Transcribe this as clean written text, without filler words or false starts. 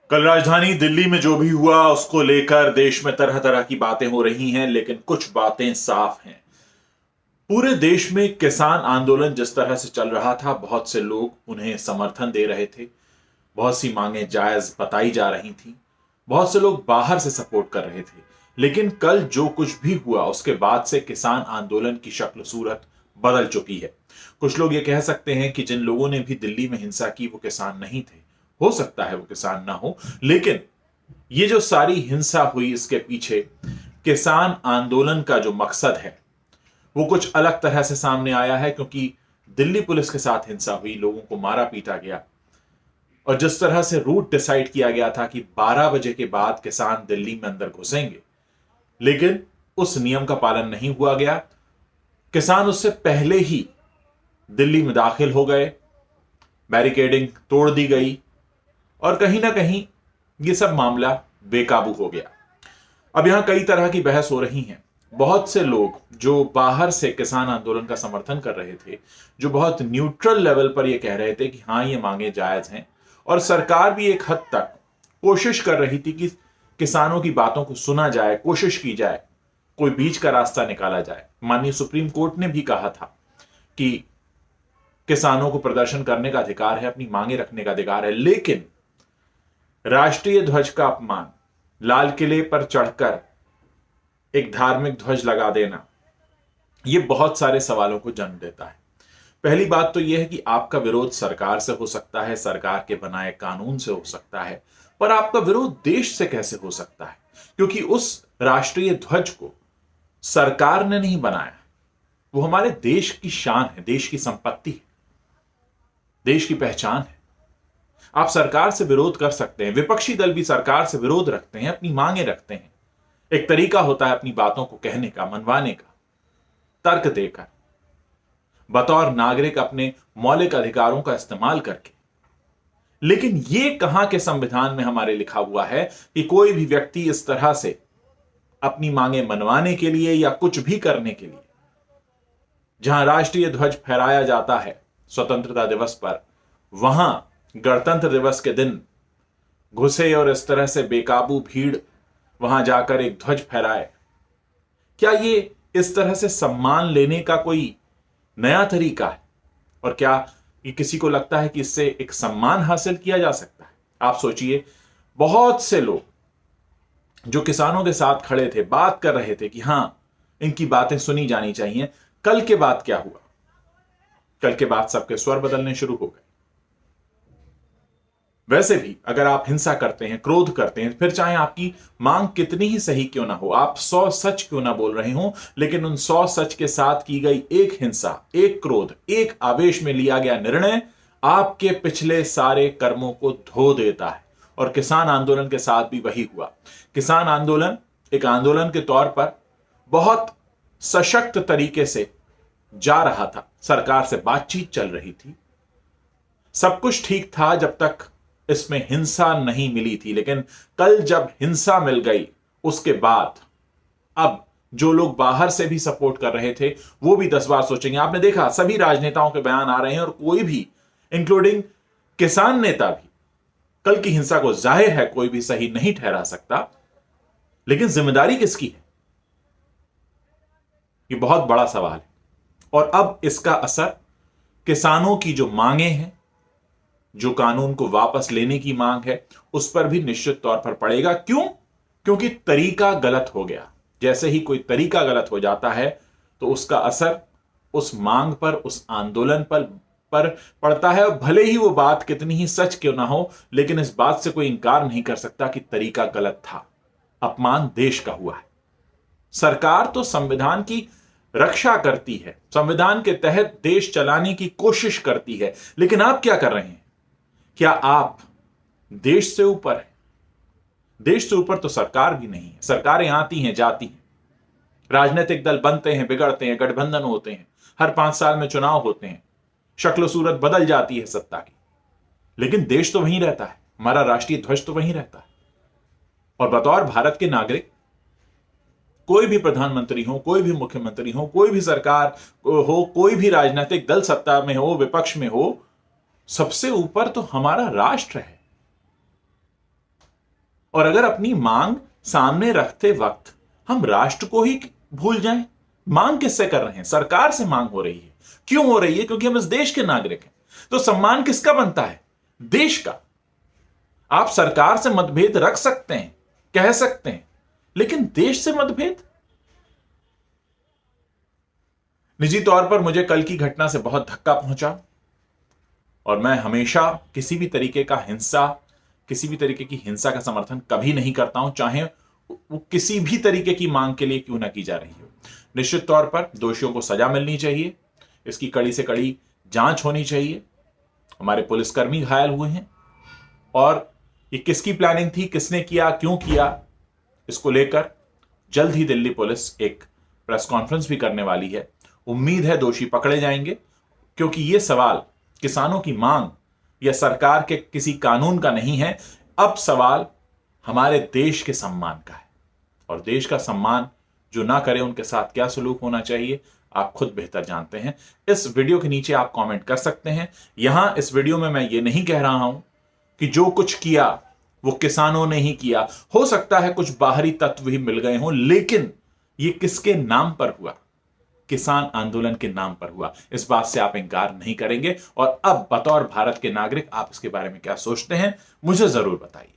कल राजधानी दिल्ली में जो भी हुआ उसको लेकर देश में तरह तरह की बातें हो रही हैं, लेकिन कुछ बातें साफ हैं। पूरे देश में किसान आंदोलन जिस तरह से चल रहा था, बहुत से लोग उन्हें समर्थन दे रहे थे। बहुत सी मांगें जायज बताई जा रही थी। बहुत से लोग बाहर से सपोर्ट कर रहे थे। लेकिन कल जो कुछ भी हुआ उसके बाद से किसान आंदोलन की शक्ल सूरत बदल चुकी है। कुछ लोग ये कह सकते हैं कि जिन लोगों ने भी दिल्ली में हिंसा की वो किसान नहीं थे। हो सकता है वो किसान ना हो, लेकिन ये जो सारी हिंसा हुई इसके पीछे किसान आंदोलन का जो मकसद है वो कुछ अलग तरह से सामने आया है। क्योंकि दिल्ली पुलिस के साथ हिंसा हुई, लोगों को मारा पीटा गया, और जिस तरह से रूट डिसाइड किया गया था कि 12 बजे के बाद किसान दिल्ली में अंदर घुसेंगे, लेकिन उस नियम का पालन नहीं हुआ गया। किसान उससे पहले ही दिल्ली में दाखिल हो गए, बैरिकेडिंग तोड़ दी गई और कहीं ना कहीं यह सब मामला बेकाबू हो गया। अब यहां कई तरह की बहस हो रही है। बहुत से लोग जो बाहर से किसान आंदोलन का समर्थन कर रहे थे, जो बहुत न्यूट्रल लेवल पर यह कह रहे थे कि हां ये मांगे जायज हैं, और सरकार भी एक हद तक कोशिश कर रही थी कि किसानों की बातों को सुना जाए, कोशिश की जाए, कोई बीच का रास्ता निकाला जाए। माननीय सुप्रीम कोर्ट ने भी कहा था कि किसानों को प्रदर्शन करने का अधिकार है, अपनी मांगे रखने का अधिकार है, लेकिन राष्ट्रीय ध्वज का अपमान, लाल किले पर चढ़कर एक धार्मिक ध्वज लगा देना, यह बहुत सारे सवालों को जन्म देता है। पहली बात तो यह है कि आपका विरोध सरकार से हो सकता है, सरकार के बनाए कानून से हो सकता है, पर आपका विरोध देश से कैसे हो सकता है? क्योंकि उस राष्ट्रीय ध्वज को सरकार ने नहीं बनाया, वो हमारे देश की शान है, देश की संपत्ति है, देश की पहचान है। आप सरकार से विरोध कर सकते हैं, विपक्षी दल भी सरकार से विरोध रखते हैं, अपनी मांगे रखते हैं। एक तरीका होता है अपनी बातों को कहने का, मनवाने का, तर्क देकर, बतौर नागरिक अपने मौलिक अधिकारों का इस्तेमाल करके। लेकिन यह कहां के संविधान में हमारे लिखा हुआ है कि कोई भी व्यक्ति इस तरह से अपनी मांगे मनवाने के लिए या कुछ भी करने के लिए, जहां राष्ट्रीय ध्वज फहराया जाता है स्वतंत्रता दिवस पर, वहां गणतंत्र दिवस के दिन घुसे और इस तरह से बेकाबू भीड़ वहां जाकर एक ध्वज फहराए? क्या ये इस तरह से सम्मान लेने का कोई नया तरीका है? और क्या ये किसी को लगता है कि इससे एक सम्मान हासिल किया जा सकता है? आप सोचिए, बहुत से लोग जो किसानों के साथ खड़े थे, बात कर रहे थे कि हां इनकी बातें सुनी जानी चाहिए। कल के बाद क्या हुआ? कल के बाद सबके स्वर बदलने शुरू हो गए। वैसे भी अगर आप हिंसा करते हैं, क्रोध करते हैं, फिर चाहे आपकी मांग कितनी ही सही क्यों ना हो, आप 100 सच क्यों ना बोल रहे हो, लेकिन उन 100 सच के साथ की गई एक हिंसा, एक क्रोध, एक आवेश में लिया गया निर्णय आपके पिछले सारे कर्मों को धो देता है। और किसान आंदोलन के साथ भी वही हुआ। किसान आंदोलन एक आंदोलन के तौर पर बहुत सशक्त तरीके से जा रहा था, सरकार से बातचीत चल रही थी, सब कुछ ठीक था जब तक इसमें हिंसा नहीं मिली थी। लेकिन कल जब हिंसा मिल गई उसके बाद अब जो लोग बाहर से भी सपोर्ट कर रहे थे वो भी 10 बार सोचेंगे। आपने देखा सभी राजनेताओं के बयान आ रहे हैं और कोई भी, इंक्लूडिंग किसान नेता भी, कल की हिंसा को, जाहिर है कोई भी सही नहीं ठहरा सकता, लेकिन जिम्मेदारी किसकी है, ये बहुत बड़ा सवाल है। और अब इसका असर किसानों की जो मांगे हैं, जो कानून को वापस लेने की मांग है, उस पर भी निश्चित तौर पर पड़ेगा। क्यों? क्योंकि तरीका गलत हो गया। जैसे ही कोई तरीका गलत हो जाता है तो उसका असर उस मांग पर, उस आंदोलन पर पड़ता है। भले ही वो बात कितनी ही सच क्यों ना हो, लेकिन इस बात से कोई इंकार नहीं कर सकता कि तरीका गलत था। अपमान देश का हुआ है। सरकार तो संविधान की रक्षा करती है, संविधान के तहत देश चलाने की कोशिश करती है, लेकिन आप क्या कर रहे हैं? क्या आप देश से ऊपर है? देश से ऊपर तो सरकार भी नहीं है। सरकारें आती हैं, जाती हैं, राजनीतिक दल बनते हैं, बिगड़ते हैं, गठबंधन होते हैं, हर 5 साल में चुनाव होते हैं, शक्ल सूरत बदल जाती है सत्ता की, लेकिन देश तो वहीं रहता है, हमारा राष्ट्रीय ध्वज तो वहीं रहता है। और बतौर भारत के नागरिक, कोई भी प्रधानमंत्री हो, कोई भी मुख्यमंत्री हो, कोई भी सरकार हो, कोई भी राजनीतिक दल सत्ता में हो, विपक्ष में हो, सबसे ऊपर तो हमारा राष्ट्र है। और अगर अपनी मांग सामने रखते वक्त हम राष्ट्र को ही भूल जाएं, मांग किससे कर रहे हैं? सरकार से मांग हो रही है। क्यों हो रही है? क्योंकि हम इस देश के नागरिक हैं। तो सम्मान किसका बनता है? देश का। आप सरकार से मतभेद रख सकते हैं, कह सकते हैं, लेकिन देश से मतभेद? निजी तौर पर मुझे कल की घटना से बहुत धक्का पहुंचा और मैं हमेशा किसी भी तरीके की हिंसा का समर्थन कभी नहीं करता हूं, चाहे वो किसी भी तरीके की मांग के लिए क्यों ना की जा रही हो। निश्चित तौर पर दोषियों को सजा मिलनी चाहिए, इसकी कड़ी से कड़ी जांच होनी चाहिए। हमारे पुलिसकर्मी घायल हुए हैं और ये किसकी प्लानिंग थी, किसने किया, क्यों किया, इसको लेकर जल्द ही दिल्ली पुलिस एक प्रेस कॉन्फ्रेंस भी करने वाली है। उम्मीद है दोषी पकड़े जाएंगे, क्योंकि यह सवाल किसानों की मांग या सरकार के किसी कानून का नहीं है। अब सवाल हमारे देश के सम्मान का है, और देश का सम्मान जो ना करे उनके साथ क्या सलूक होना चाहिए आप खुद बेहतर जानते हैं। इस वीडियो के नीचे आप कमेंट कर सकते हैं। यहां इस वीडियो में मैं ये नहीं कह रहा हूं कि जो कुछ किया वो किसानों ने ही किया। हो सकता है कुछ बाहरी तत्व ही मिल गए हों, लेकिन ये किसके नाम पर हुआ? किसान आंदोलन के नाम पर हुआ। इस बात से आप इंकार नहीं करेंगे। और अब बतौर भारत के नागरिक आप इसके बारे में क्या सोचते हैं, मुझे जरूर बताइए।